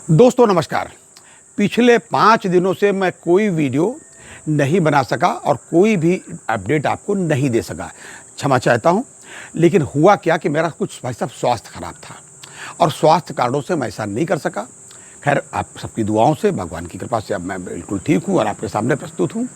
दोस्तों नमस्कार। पिछले 5 दिनों से मैं कोई वीडियो नहीं बना सका और कोई भी अपडेट आपको नहीं दे सका। क्षमा चाहता हूँ। लेकिन हुआ क्या कि मेरा कुछ भाई साहब स्वास्थ्य खराब था और स्वास्थ्य कारणों से मैं ऐसा नहीं कर सका। खैर आप सबकी दुआओं से, भगवान की कृपा से अब मैं बिल्कुल ठीक हूँ और आपके सामने प्रस्तुत हूँ।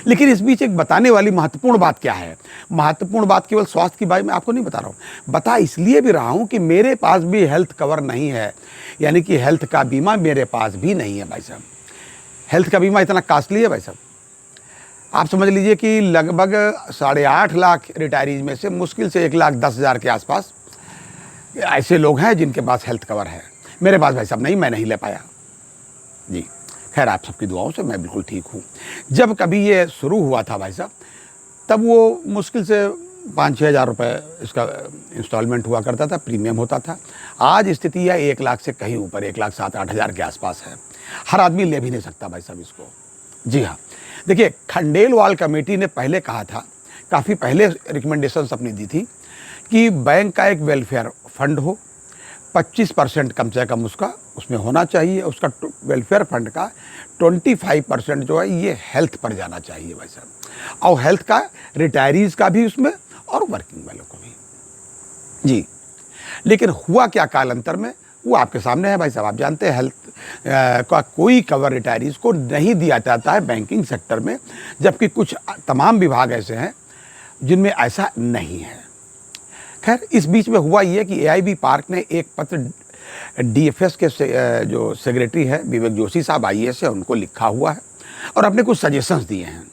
लेकिन इस बीच एक बताने वाली महत्वपूर्ण बात क्या है? महत्वपूर्ण बात केवल स्वास्थ्य की बात मैं आपको नहीं बता रहा हूँ, बता इसलिए भी रहा हूँ कि मेरे पास भी हेल्थ कवर नहीं है, यानी कि हेल्थ का बीमा मेरे पास भी नहीं है भाई साहब। हेल्थ का बीमा इतना कॉस्टली है भाई साहब। आप समझ लीजिए कि लगभग 8.5 लाख रिटायरीज में से मुश्किल से 1,10,000 के आसपास ऐसे लोग हैं जिनके पास हेल्थ कवर है। मेरे पास भाई साहब नहीं, मैं नहीं ले पाया जी। खैर आप सबकी दुआओं से मैं बिल्कुल ठीक हूँ। जब कभी ये शुरू हुआ था भाई साहब, तब वो मुश्किल से 5-6 हज़ार रुपये इसका इंस्टॉलमेंट हुआ करता था, प्रीमियम होता था। आज स्थिति है 1 लाख से कहीं ऊपर, 1,07,000-8 हज़ार के आसपास है। हर आदमी ले भी नहीं सकता भाई साहब इसको। जी हाँ, देखिए खंडेलवाल कमेटी ने पहले कहा था, काफ़ी पहले रिकमेंडेशंस अपनी दी थी कि बैंक का एक वेलफेयर फंड हो, 25% कम से कम उसमें होना चाहिए। उसका वेलफेयर फंड का 25% जो है ये हेल्थ पर जाना चाहिए भाई साहब, और हेल्थ का रिटायरीज का भी उसमें और वर्किंग वालों को भी जी। लेकिन हुआ क्या कालांतर में, वो आपके सामने है भाई साहब। आप जानते हैं हेल्थ का कोई कवर रिटायरीज को नहीं दिया जाता है बैंकिंग सेक्टर में, जबकि कुछ तमाम विभाग ऐसे हैं जिनमें ऐसा नहीं है। खैर इस बीच में हुआ ये कि एआईबी पार्क ने एक पत्र डीएफएस के जो सेक्रेटरी है विवेक जोशी साहब आईएएस है, उनको लिखा हुआ है और अपने कुछ सजेशंस दिए हैं।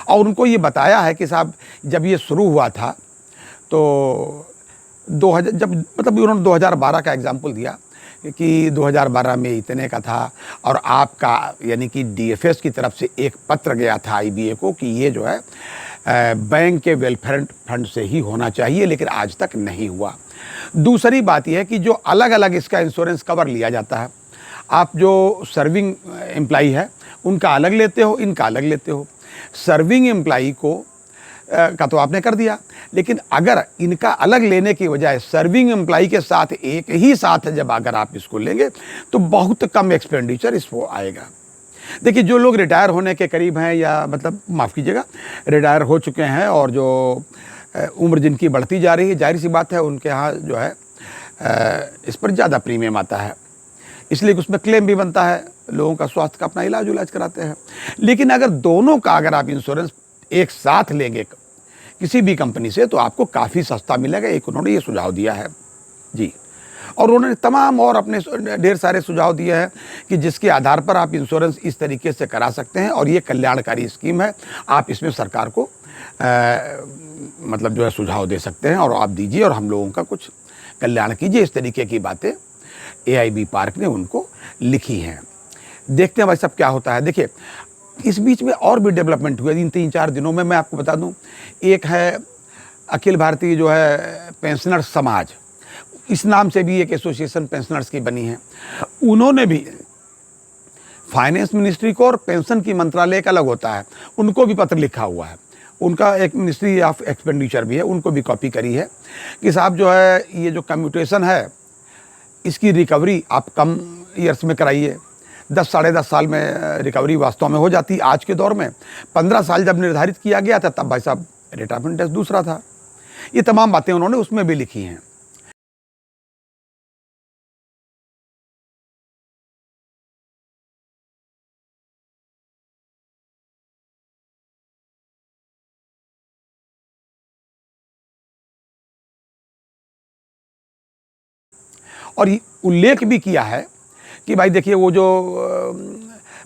और उनको ये बताया है कि साहब जब ये शुरू हुआ था तो 2000 जब मतलब उन्होंने 2012 का एग्जाम्पल दिया कि 2012 में इतने का था और आपका यानी कि डीएफएस की तरफ से एक पत्र गया था आईबीए को कि ये जो है बैंक के वेलफेयर फंड से ही होना चाहिए, लेकिन आज तक नहीं हुआ। दूसरी बात यह है कि जो अलग अलग इसका इंश्योरेंस कवर लिया जाता है, आप जो सर्विंग एम्प्लाई है उनका अलग लेते हो, इनका अलग लेते हो। सर्विंग एम्प्लाई को का तो आपने कर दिया, लेकिन अगर इनका अलग लेने की बजाय सर्विंग एम्प्लाई के साथ एक ही साथ जब अगर आप इसको लेंगे तो बहुत कम एक्सपेंडिचर इसको आएगा। देखिए जो लोग रिटायर होने के करीब हैं या मतलब माफ़ कीजिएगा रिटायर हो चुके हैं और जो उम्र जिनकी बढ़ती जा रही है, जाहिर सी बात है उनके यहाँ जो है इस पर ज़्यादा प्रीमियम आता है, इसलिए उसमें क्लेम भी बनता है, लोगों का स्वास्थ्य का अपना इलाज कराते हैं। लेकिन अगर दोनों का अगर आप इंश्योरेंस एक साथ लेंगे किसी भी कंपनी से तो आपको काफ़ी सस्ता मिलेगा। एक उन्होंने ये सुझाव दिया है जी, और उन्होंने तमाम और अपने ढेर सारे सुझाव दिए हैं कि जिसके आधार पर आप इंश्योरेंस इस तरीके से करा सकते हैं और ये कल्याणकारी स्कीम है। आप इसमें सरकार को मतलब जो है सुझाव दे सकते हैं और आप दीजिए और हम लोगों का कुछ कल्याण कीजिए। इस तरीके की बातें एआईबी पार्क ने उनको लिखी हैं। देखते हैं भाई साहब क्या होता है। देखिए इस बीच में और भी डेवलपमेंट हुए इन 3-4 दिनों में, मैं आपको बता दूं। एक है अखिल भारतीय जो है पेंशनर्स समाज, इस नाम से भी एक एसोसिएशन पेंशनर्स की बनी है। उन्होंने भी फाइनेंस मिनिस्ट्री को, और पेंशन की मंत्रालय का अलग होता है, उनको भी पत्र लिखा हुआ है। उनका एक मिनिस्ट्री ऑफ एक्सपेंडिचर भी है, उनको भी कॉपी करी है कि साहब जो है ये जो कम्यूटेशन है इसकी रिकवरी आप कम ईयर्स में कराइए। 10-10.5 साल में रिकवरी वास्तव में हो जाती। आज के दौर में 15 साल जब निर्धारित किया गया था तब भाई साहब रिटायरमेंट टेस्ट दूसरा था। ये तमाम बातें उन्होंने उसमें भी लिखी हैं। और ये उल्लेख भी किया है कि भाई देखिए वो जो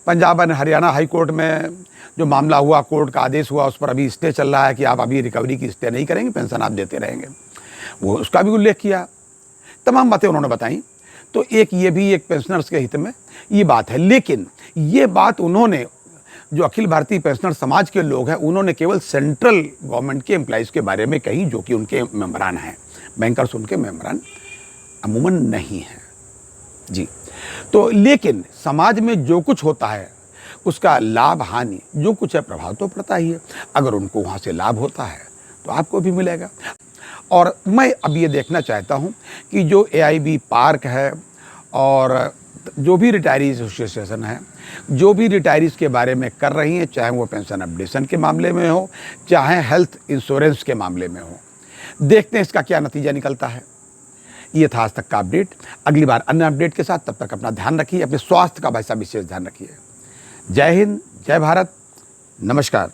Punjab and Haryana high court में जो मामला हुआ, कोर्ट का आदेश हुआ, उस पर अभी स्टे चल रहा है कि आप अभी रिकवरी की स्टे नहीं करेंगे, पेंशन आप देते रहेंगे, वो उसका भी उल्लेख किया। तमाम बातें उन्होंने बताई। तो एक ये भी एक पेंशनर्स के हित में ये बात है। लेकिन ये बात उन्होंने जो अखिल भारतीय पेंशनर समाज के लोग हैं उन्होंने केवल सेंट्रल गवर्नमेंट के एम्प्लॉइज़ के बारे में कही, जो कि उनके मेंबरान हैं। बैंकर्स उनके मेंबरान अमूमन नहीं हैं। जी। तो लेकिन समाज में जो कुछ होता है उसका लाभ हानि जो कुछ है प्रभाव तो पड़ता ही है। अगर उनको वहाँ से लाभ होता है तो आपको भी मिलेगा। और मैं अब ये देखना चाहता हूँ कि जो एआईबी पार्क है और जो भी रिटायरीज एसोसिएशन है, जो भी रिटायरीज़ के बारे में कर रही हैं, चाहे वो पेंशन अपडेशन के मामले में हो, चाहे हेल्थ इंश्योरेंस के मामले में हो, देखते हैं इसका क्या नतीजा निकलता है। ये था आज तक का अपडेट। अगली बार अन्य अपडेट के साथ, तब तक अपना ध्यान रखिए, अपने स्वास्थ्य का भाई साहब विशेष ध्यान रखिए। जय हिंद, जय भारत, नमस्कार।